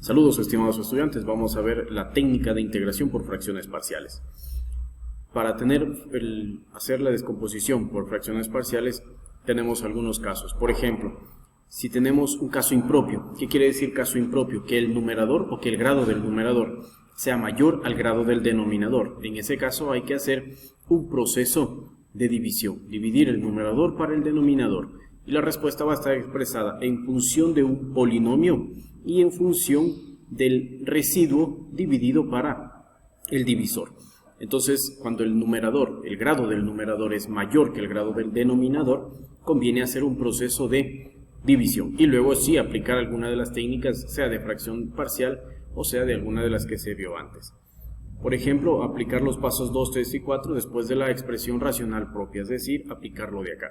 Saludos, estimados estudiantes. Vamos a ver la técnica de integración por fracciones parciales. Para hacer la descomposición por fracciones parciales, tenemos algunos casos. Por ejemplo, si tenemos un caso impropio, ¿qué quiere decir caso impropio? Que el numerador o que el grado del numerador sea mayor al grado del denominador. En ese caso hay que hacer un proceso de división, dividir el numerador para el denominador. Y la respuesta va a estar expresada en función de un polinomio y en función del residuo dividido para el divisor. Entonces, cuando el grado del numerador es mayor que el grado del denominador, conviene hacer un proceso de división. Y luego sí aplicar alguna de las técnicas, sea de fracción parcial o sea de alguna de las que se vio antes. Por ejemplo, aplicar los pasos 2, 3 y 4 después de la expresión racional propia, es decir, aplicarlo de acá.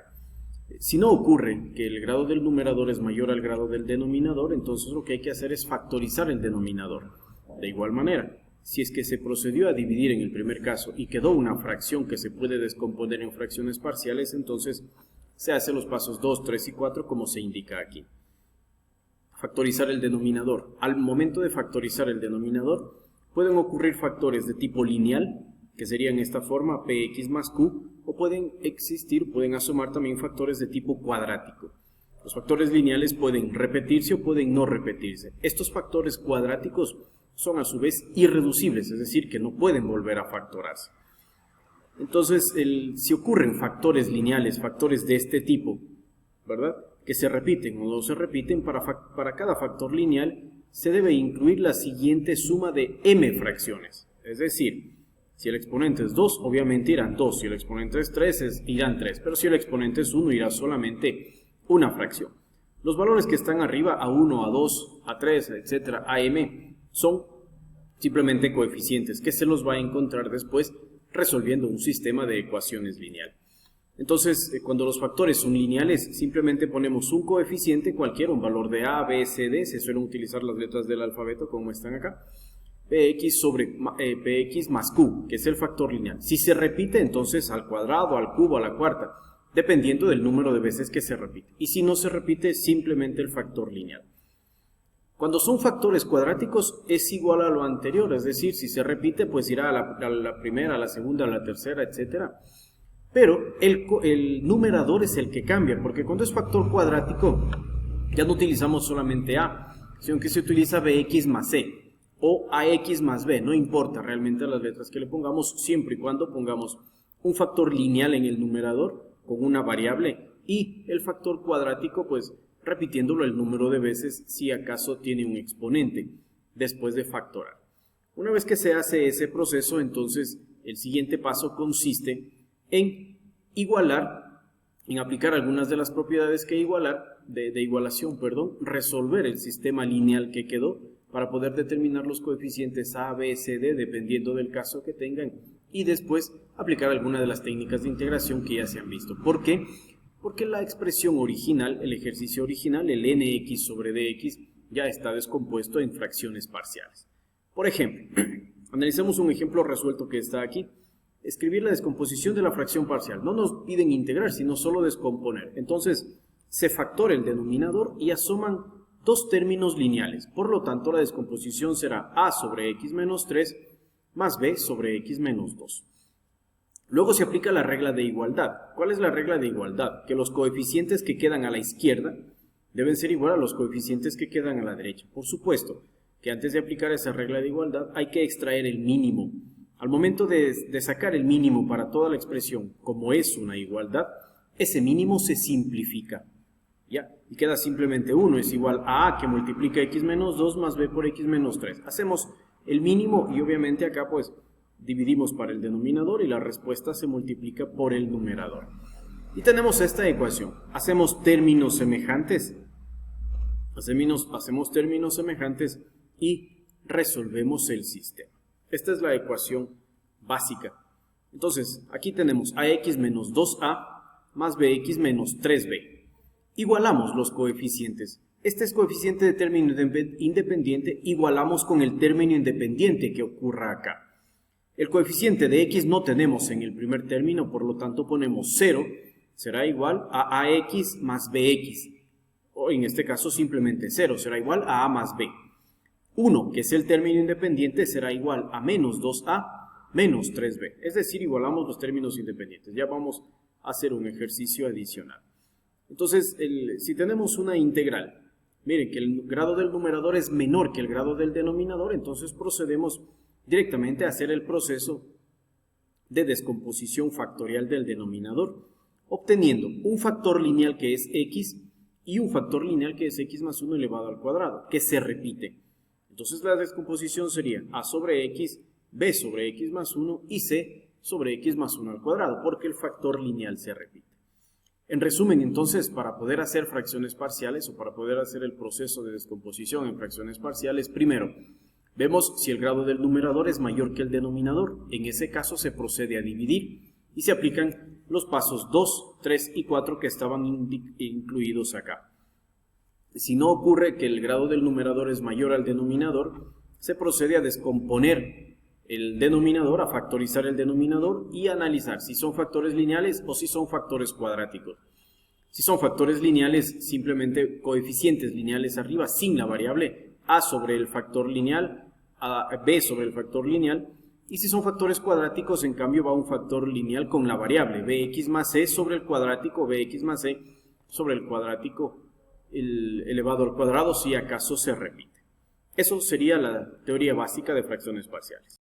Si no ocurre que el grado del numerador es mayor al grado del denominador, entonces lo que hay que hacer es factorizar el denominador. De igual manera, si es que se procedió a dividir en el primer caso y quedó una fracción que se puede descomponer en fracciones parciales, entonces se hacen los pasos 2, 3 y 4 como se indica aquí. Factorizar el denominador. Al momento de factorizar el denominador, pueden ocurrir factores de tipo lineal, que serían esta forma, px más q, o pueden asomar también factores de tipo cuadrático. Los factores lineales pueden repetirse o pueden no repetirse. Estos factores cuadráticos son a su vez irreducibles, es decir, que no pueden volver a factorarse. Entonces, si ocurren factores lineales, factores de este tipo, ¿verdad?, que se repiten o no se repiten, para cada factor lineal se debe incluir la siguiente suma de m fracciones. Es decir, si el exponente es 2, obviamente irán 2. Si el exponente es 3, irán 3. Pero si el exponente es 1, irá solamente una fracción. Los valores que están arriba, A1, A2, A3, etc., AM, son simplemente coeficientes que se los va a encontrar después resolviendo un sistema de ecuaciones lineal. Entonces, cuando los factores son lineales, simplemente ponemos un coeficiente cualquiera, un valor de A, B, C, D. Se suelen utilizar las letras del alfabeto como están acá. Px sobre Px más Q, que es el factor lineal. Si se repite, entonces al cuadrado, al cubo, a la cuarta, dependiendo del número de veces que se repite. Y si no se repite, simplemente el factor lineal. Cuando son factores cuadráticos, es igual a lo anterior, es decir, si se repite, pues irá a la primera, a la segunda, a la tercera, etc. Pero el numerador es el que cambia, porque cuando es factor cuadrático, ya no utilizamos solamente A, sino que se utiliza Bx más C. O AX más B, no importa realmente las letras que le pongamos, siempre y cuando pongamos un factor lineal en el numerador con una variable y el factor cuadrático, pues repitiéndolo el número de veces si acaso tiene un exponente después de factorar. Una vez que se hace ese proceso, entonces el siguiente paso consiste en aplicar algunas de las propiedades que de igualación, resolver el sistema lineal que quedó para poder determinar los coeficientes A, B, C, D, dependiendo del caso que tengan, y después aplicar alguna de las técnicas de integración que ya se han visto. ¿Por qué? Porque la expresión original, el ejercicio original, el nx sobre dx, ya está descompuesto en fracciones parciales. Por ejemplo, analicemos un ejemplo resuelto que está aquí. Escribir la descomposición de la fracción parcial. No nos piden integrar, sino solo descomponer. Entonces, se factora el denominador y asoman dos términos lineales. Por lo tanto, la descomposición será a sobre x menos 3 más b sobre x menos 2. Luego se aplica la regla de igualdad. ¿Cuál es la regla de igualdad? Que los coeficientes que quedan a la izquierda deben ser igual a los coeficientes que quedan a la derecha. Por supuesto que antes de aplicar esa regla de igualdad hay que extraer el mínimo. Al momento de sacar el mínimo para toda la expresión, como es una igualdad, ese mínimo se simplifica. ¿Ya? Y queda simplemente 1 es igual a que multiplica x menos 2 más b por x menos 3. Hacemos el mínimo y obviamente acá pues dividimos para el denominador y la respuesta se multiplica por el numerador. Y tenemos esta ecuación. Hacemos términos semejantes. Hacemos términos semejantes y resolvemos el sistema. Esta es la ecuación básica. Entonces, aquí tenemos ax menos 2a más bx menos 3b. Igualamos los coeficientes. Este es coeficiente de término independiente, igualamos con el término independiente que ocurra acá. El coeficiente de x no tenemos en el primer término, por lo tanto ponemos 0, será igual a ax más bx. O en este caso simplemente 0, será igual a a más b. 1, que es el término independiente, será igual a menos 2a menos 3b. Es decir, igualamos los términos independientes. Ya vamos a hacer un ejercicio adicional. Entonces, si tenemos una integral, miren que el grado del numerador es menor que el grado del denominador, entonces procedemos directamente a hacer el proceso de descomposición factorial del denominador, obteniendo un factor lineal que es x y un factor lineal que es x más 1 elevado al cuadrado, que se repite. Entonces la descomposición sería a sobre x, b sobre x más 1 y c sobre x más 1 al cuadrado, porque el factor lineal se repite. En resumen, entonces, para poder hacer fracciones parciales o para poder hacer el proceso de descomposición en fracciones parciales, primero, vemos si el grado del numerador es mayor que el denominador. En ese caso se procede a dividir y se aplican los pasos 2, 3 y 4 que estaban incluidos acá. Si no ocurre que el grado del numerador es mayor al denominador, se procede a descomponer el denominador, a factorizar el denominador y a analizar si son factores lineales o si son factores cuadráticos. Si son factores lineales, simplemente coeficientes lineales arriba sin la variable a sobre el factor lineal, a b sobre el factor lineal. Y si son factores cuadráticos, en cambio va un factor lineal con la variable bx más c sobre el cuadrático, bx más c sobre el cuadrático elevado al cuadrado si acaso se repite. Eso sería la teoría básica de fracciones parciales.